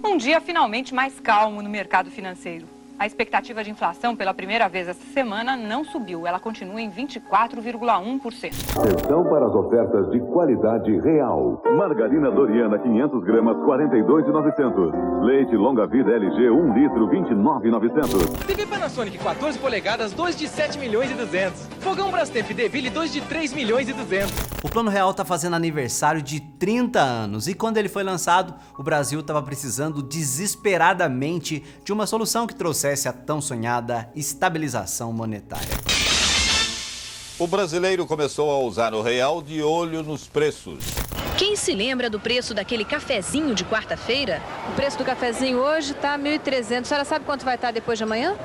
Um dia finalmente mais calmo no mercado financeiro. A expectativa de inflação pela primeira vez essa semana não subiu. Ela continua em 24,1%. Atenção para as ofertas de qualidade real. Margarina Doriana 500 gramas 42,900. Leite longa vida LG 1 litro 29,900. TV Panasonic 14 polegadas 2 de 7 milhões e 200. Fogão Brastemp Deville 2 de 3 milhões e 200. O Plano Real tá fazendo aniversário de 30 anos e quando ele foi lançado, o Brasil estava precisando desesperadamente de uma solução que trouxesse a tão sonhada estabilização monetária. O brasileiro começou a usar o real de olho nos preços. Quem se lembra do preço daquele cafezinho de quarta-feira? O preço do cafezinho hoje está 1.300. A senhora sabe quanto vai estar depois de amanhã?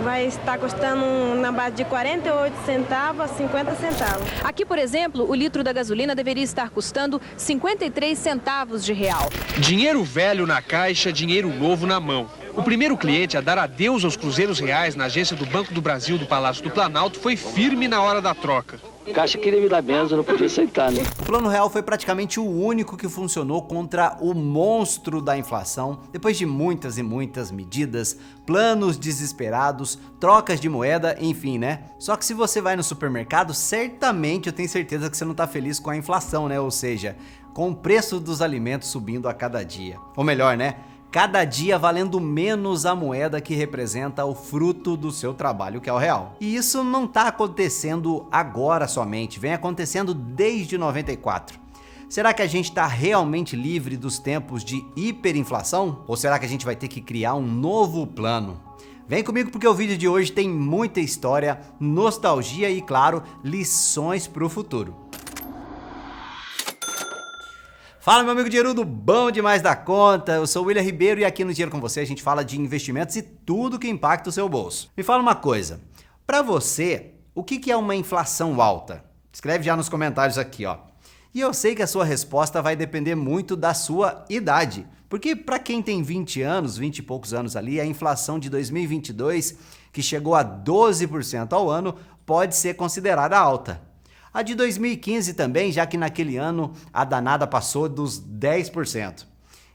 Vai estar custando na base de 48 centavos a 50 centavos. Aqui, por exemplo, o litro da gasolina deveria estar custando 53 centavos de real. Dinheiro velho na caixa, dinheiro novo na mão. O primeiro cliente a dar adeus aos cruzeiros reais na agência do Banco do Brasil do Palácio do Planalto foi firme na hora da troca. Caixa queria me dar benção, não podia aceitar, né? O Plano Real foi praticamente o único que funcionou contra o monstro da inflação, depois de muitas e muitas medidas, planos desesperados, trocas de moeda, enfim, né? Só que se você vai no supermercado, certamente eu tenho certeza que você não tá feliz com a inflação, né? Ou seja, com o preço dos alimentos subindo a cada dia. Ou melhor, né? Cada dia valendo menos a moeda que representa o fruto do seu trabalho, que é o real. E isso não está acontecendo agora somente, vem acontecendo desde 94. Será que a gente está realmente livre dos tempos de hiperinflação? Ou será que a gente vai ter que criar um novo plano? Vem comigo porque o vídeo de hoje tem muita história, nostalgia e, claro, lições para o futuro. Fala, meu amigo dinheirudo, bom demais da conta, eu sou o William Ribeiro e aqui no Dinheiro com Você a gente fala de investimentos e tudo que impacta o seu bolso. Me fala uma coisa, para você, o que é uma inflação alta? Escreve já nos comentários aqui, ó. E eu sei que a sua resposta vai depender muito da sua idade, porque para quem tem 20 anos, 20 e poucos anos ali, a inflação de 2022, que chegou a 12% ao ano, pode ser considerada alta. A de 2015 também, já que naquele ano a danada passou dos 10%.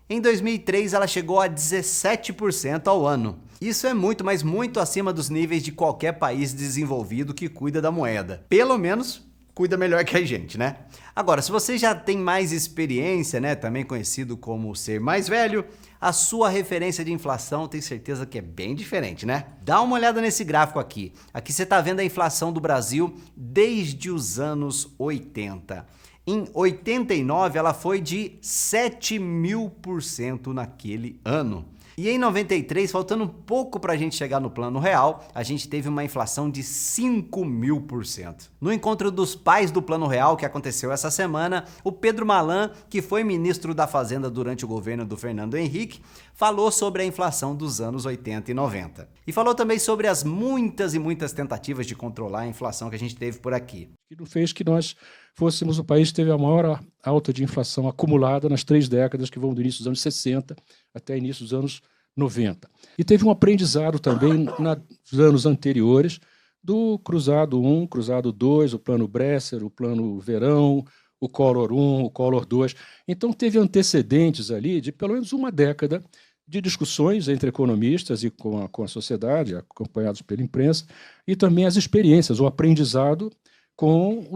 Em 2003 ela chegou a 17% ao ano. Isso é muito, mas muito acima dos níveis de qualquer país desenvolvido que cuida da moeda. Pelo menos cuida melhor que a gente, né? Agora, se você já tem mais experiência, né, também conhecido como ser mais velho, a sua referência de inflação tem certeza que é bem diferente, né? Dá uma olhada nesse gráfico aqui. Aqui você está vendo a inflação do Brasil desde os anos 80. Em 89 ela foi de 7.000% naquele ano. E em 93, faltando um pouco para a gente chegar no Plano Real, a gente teve uma inflação de 5.000%. No encontro dos pais do Plano Real, que aconteceu essa semana, o Pedro Malan, que foi ministro da Fazenda durante o governo do Fernando Henrique, falou sobre a inflação dos anos 80 e 90. E falou também sobre as muitas e muitas tentativas de controlar a inflação que a gente teve por aqui. Que não fez que nós fôssemos o país que teve a maior alta de inflação acumulada nas 3 décadas que vão do início dos anos 60 até início dos anos 90. E teve um aprendizado também nos anos anteriores do Cruzado 1, Cruzado 2, o Plano Bresser, o Plano Verão, o Collor 1, o Collor 2. Então teve antecedentes ali de pelo menos uma década de discussões entre economistas e com a sociedade, acompanhados pela imprensa, e também as experiências, o aprendizado com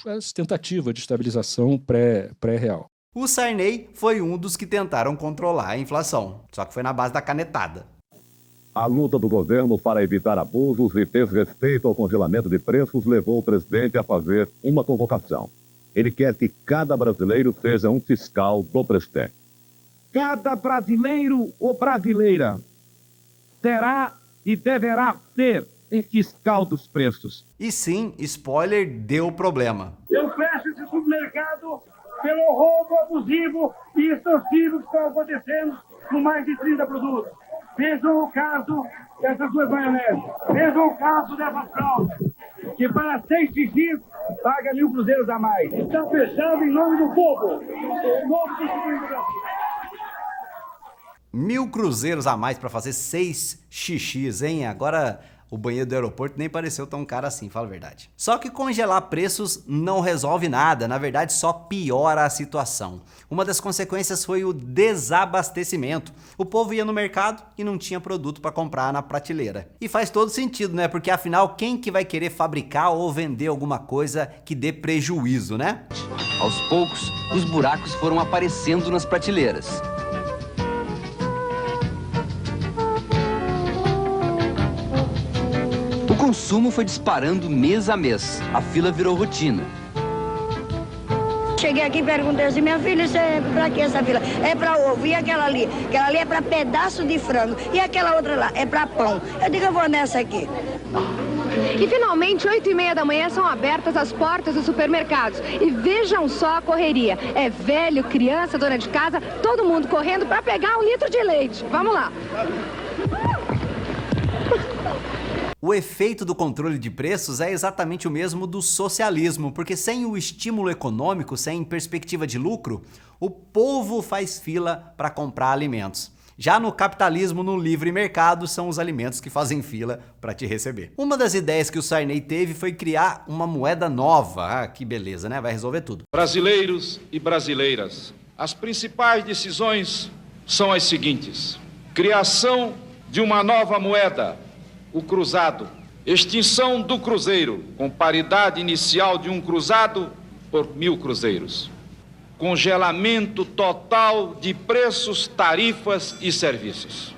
as tentativas de estabilização pré-real. O Sarney foi um dos que tentaram controlar a inflação, só que foi na base da canetada. A luta do governo para evitar abusos e desrespeito ao congelamento de preços levou o presidente a fazer uma convocação. Ele quer que cada brasileiro seja um fiscal do Prestec. Cada brasileiro ou brasileira terá e deverá ser um fiscal dos preços. E sim, spoiler, deu problema. Eu fecho esse supermercado pelo roubo abusivo e extorsivo que está acontecendo com mais de 30 produtos. Vejam o caso dessas duas maioneses. Vejam o caso dessa fralda, que para 6 xixis paga 1.000 cruzeiros a mais. Está fechado em nome do povo. Em nome do povo do Brasil. 1.000 cruzeiros a mais para fazer 6 xixis, hein? Agora, O banheiro do aeroporto nem pareceu tão caro assim, fala a verdade. Só que congelar preços não resolve nada, na verdade só piora a situação. Uma das consequências foi o desabastecimento. O povo ia no mercado e não tinha produto para comprar na prateleira. E faz todo sentido, né? Porque afinal, quem que vai querer fabricar ou vender alguma coisa que dê prejuízo, né? Aos poucos, os buracos foram aparecendo nas prateleiras. O consumo foi disparando mês a mês. A fila virou rotina. Cheguei aqui e perguntei assim, minha filha, isso é pra que essa fila? É pra ovo. E aquela ali? Aquela ali é pra pedaço de frango. E aquela outra lá é pra pão. Eu digo, eu vou nessa aqui. E finalmente, 8h30 da manhã, são abertas as portas dos supermercados. E vejam só a correria. É velho, criança, dona de casa, todo mundo correndo para pegar 1 litro de leite. Vamos lá. O efeito do controle de preços é exatamente o mesmo do socialismo, porque sem o estímulo econômico, sem perspectiva de lucro, o povo faz fila para comprar alimentos. Já no capitalismo, no livre mercado, são os alimentos que fazem fila para te receber. Uma das ideias que o Sarney teve foi criar uma moeda nova. Ah, que beleza, né? Vai resolver tudo. Brasileiros e brasileiras, as principais decisões são as seguintes: criação de uma nova moeda, o cruzado. Extinção do cruzeiro, com paridade inicial de 1 cruzado por 1.000 cruzeiros. Congelamento total de preços, tarifas e serviços.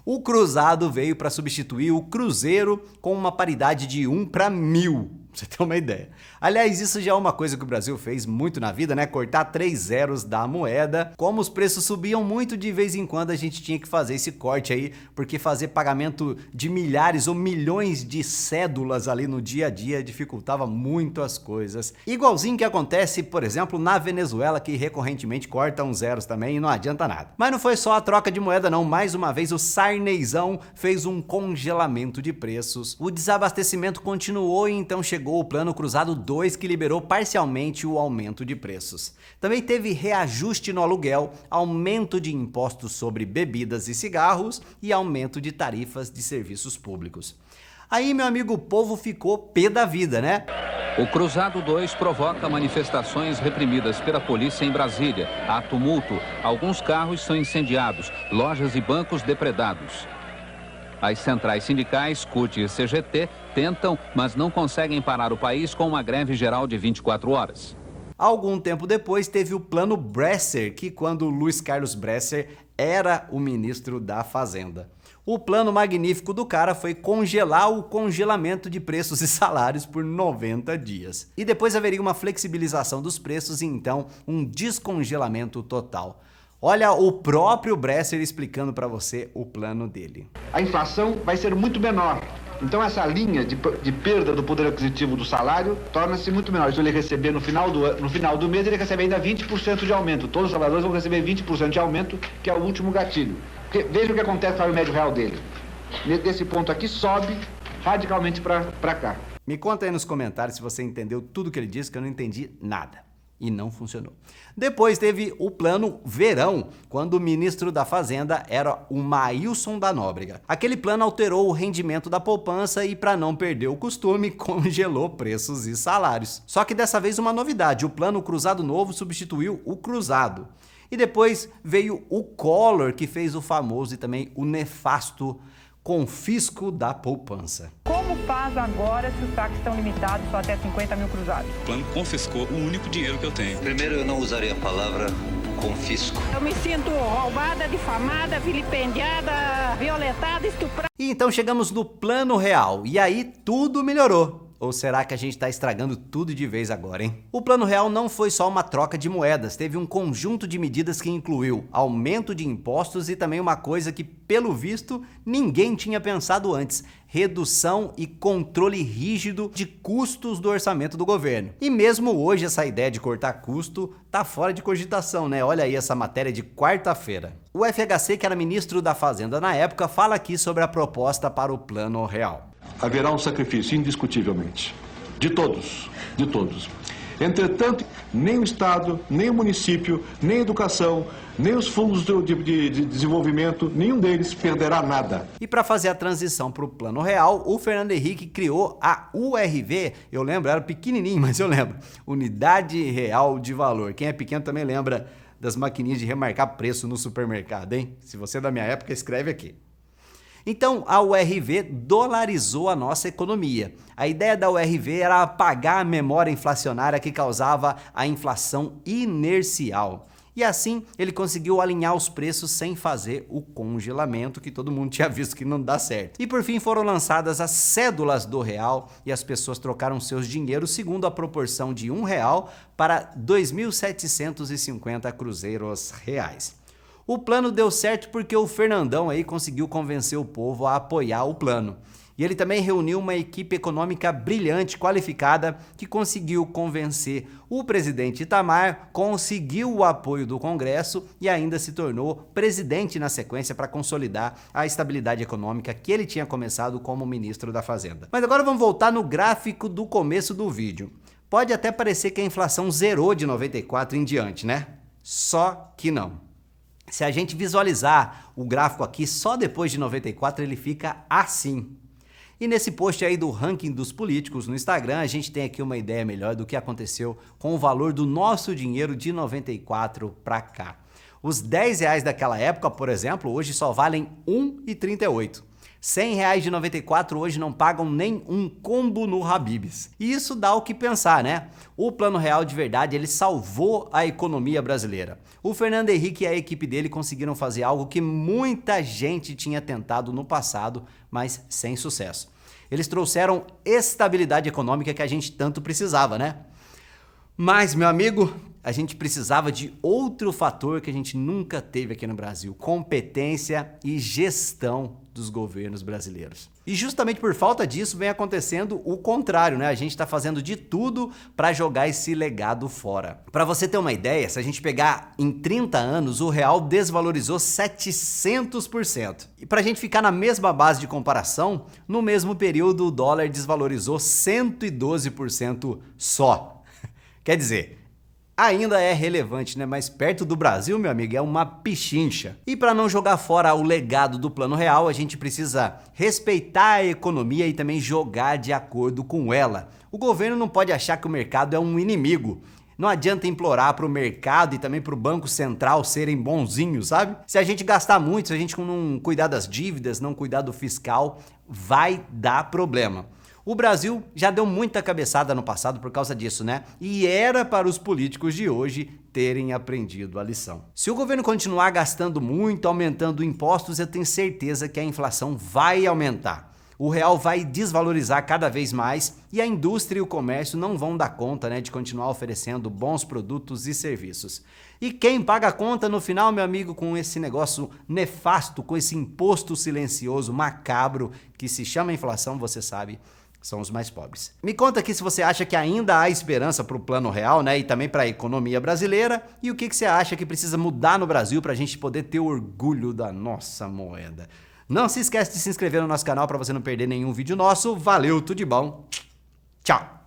O cruzado veio para substituir o cruzeiro com uma paridade de 1 para 1.000. Pra você ter uma ideia. Aliás, isso já é uma coisa que o Brasil fez muito na vida, né? Cortar 3 zeros da moeda. Como os preços subiam muito, de vez em quando a gente tinha que fazer esse corte aí, porque fazer pagamento de milhares ou milhões de cédulas ali no dia a dia dificultava muito as coisas. Igualzinho que acontece, por exemplo, na Venezuela, que recorrentemente corta uns zeros também e não adianta nada. Mas não foi só a troca de moeda não. Mais uma vez o Sarneyzão fez um congelamento de preços. O desabastecimento continuou e então chegou o Plano Cruzado 2, que liberou parcialmente o aumento de preços. Também teve reajuste no aluguel, aumento de impostos sobre bebidas e cigarros e aumento de tarifas de serviços públicos. Aí, meu amigo, o povo ficou pé da vida, né? O Cruzado 2 provoca manifestações reprimidas pela polícia em Brasília. Há tumulto, alguns carros são incendiados, lojas e bancos depredados. As centrais sindicais, CUT e CGT, tentam, mas não conseguem parar o país com uma greve geral de 24 horas. Algum tempo depois teve o Plano Bresser, que quando Luiz Carlos Bresser era o ministro da Fazenda. O plano magnífico do cara foi congelar o congelamento de preços e salários por 90 dias. E depois haveria uma flexibilização dos preços e então um descongelamento total. Olha o próprio Bresser explicando para você o plano dele. A inflação vai ser muito menor. Então essa linha de perda do poder aquisitivo do salário torna-se muito menor. Então ele receber no final do mês, ele recebe ainda 20% de aumento. Todos os trabalhadores vão receber 20% de aumento, que é o último gatilho. Porque veja o que acontece com o médio real dele. Nesse ponto aqui sobe radicalmente para cá. Me conta aí nos comentários se você entendeu tudo que ele disse, que eu não entendi nada. E não funcionou. Depois teve o Plano Verão, quando o ministro da Fazenda era o Maílson da Nóbrega. Aquele plano alterou o rendimento da poupança e, para não perder o costume, congelou preços e salários. Só que dessa vez uma novidade, o Plano Cruzado Novo substituiu o Cruzado. E depois veio o Collor, que fez o famoso e também o nefasto confisco da poupança. Como faz agora se os saques estão limitados só até 50 mil cruzados? O plano confiscou o único dinheiro que eu tenho. Primeiro, eu não usaria a palavra confisco. Eu me sinto roubada, difamada, vilipendiada, violentada, estuprada. E então chegamos no Plano Real, e aí tudo melhorou. Ou será que a gente está estragando tudo de vez agora, hein? O Plano Real não foi só uma troca de moedas, teve um conjunto de medidas que incluiu aumento de impostos e também uma coisa que, pelo visto, ninguém tinha pensado antes: redução e controle rígido de custos do orçamento do governo. E mesmo hoje essa ideia de cortar custo tá fora de cogitação, né? Olha aí essa matéria de quarta-feira. O FHC, que era ministro da Fazenda na época, fala aqui sobre a proposta para o Plano Real. Haverá um sacrifício, indiscutivelmente, de todos, Entretanto, nem o Estado, nem o município, nem a educação, nem os fundos de desenvolvimento, nenhum deles perderá nada. E para fazer a transição para o Plano Real, o Fernando Henrique criou a URV, eu lembro, era pequenininho, mas eu lembro, Unidade Real de Valor. Quem é pequeno também lembra das maquininhas de remarcar preço no supermercado, hein? Se você é da minha época, escreve aqui. Então, a URV dolarizou a nossa economia. A ideia da URV era apagar a memória inflacionária que causava a inflação inercial. E assim, ele conseguiu alinhar os preços sem fazer o congelamento que todo mundo tinha visto que não dá certo. E por fim foram lançadas as cédulas do real e as pessoas trocaram seus dinheiros segundo a proporção de R$1 para 2.750 cruzeiros reais. O plano deu certo porque o Fernandão aí conseguiu convencer o povo a apoiar o plano. E ele também reuniu uma equipe econômica brilhante, qualificada, que conseguiu convencer o presidente Itamar, conseguiu o apoio do Congresso e ainda se tornou presidente na sequência para consolidar a estabilidade econômica que ele tinha começado como ministro da Fazenda. Mas agora vamos voltar no gráfico do começo do vídeo. Pode até parecer que a inflação zerou de 94 em diante, né? Só que não. Se a gente visualizar o gráfico aqui, só depois de 94 ele fica assim. E nesse post aí do ranking dos políticos no Instagram, a gente tem aqui uma ideia melhor do que aconteceu com o valor do nosso dinheiro de 94 para cá. Os R$10 daquela época, por exemplo, hoje só valem R$1,38. R$100 de 94 hoje não pagam nem um combo no Habib's. E isso dá o que pensar, né? O Plano Real de verdade, ele salvou a economia brasileira. O Fernando Henrique e a equipe dele conseguiram fazer algo que muita gente tinha tentado no passado, mas sem sucesso. Eles trouxeram estabilidade econômica que a gente tanto precisava, né? Mas, meu amigo, a gente precisava de outro fator que a gente nunca teve aqui no Brasil: competência e gestão dos governos brasileiros. E justamente por falta disso vem acontecendo o contrário, né? A gente está fazendo de tudo para jogar esse legado fora. Para você ter uma ideia, se a gente pegar em 30 anos, o real desvalorizou 700%. E para a gente ficar na mesma base de comparação, no mesmo período o dólar desvalorizou 112% só. Quer dizer, ainda é relevante, né? Mas perto do Brasil, meu amigo, é uma pichincha. E para não jogar fora o legado do Plano Real, a gente precisa respeitar a economia e também jogar de acordo com ela. O governo não pode achar que o mercado é um inimigo. Não adianta implorar para o mercado e também para o Banco Central serem bonzinhos, sabe? Se a gente gastar muito, se a gente não cuidar das dívidas, não cuidar do fiscal, vai dar problema. O Brasil já deu muita cabeçada no passado por causa disso, né? E era para os políticos de hoje terem aprendido a lição. Se o governo continuar gastando muito, aumentando impostos, eu tenho certeza que a inflação vai aumentar. O real vai desvalorizar cada vez mais e a indústria e o comércio não vão dar conta, né, de continuar oferecendo bons produtos e serviços. E quem paga a conta no final, meu amigo, com esse negócio nefasto, com esse imposto silencioso, macabro, que se chama inflação, você sabe, são os mais pobres. Me conta aqui se você acha que ainda há esperança para o Plano Real, né, e também para a economia brasileira, e o que você acha que precisa mudar no Brasil para a gente poder ter orgulho da nossa moeda. Não se esquece de se inscrever no nosso canal para você não perder nenhum vídeo nosso. Valeu, tudo de bom. Tchau!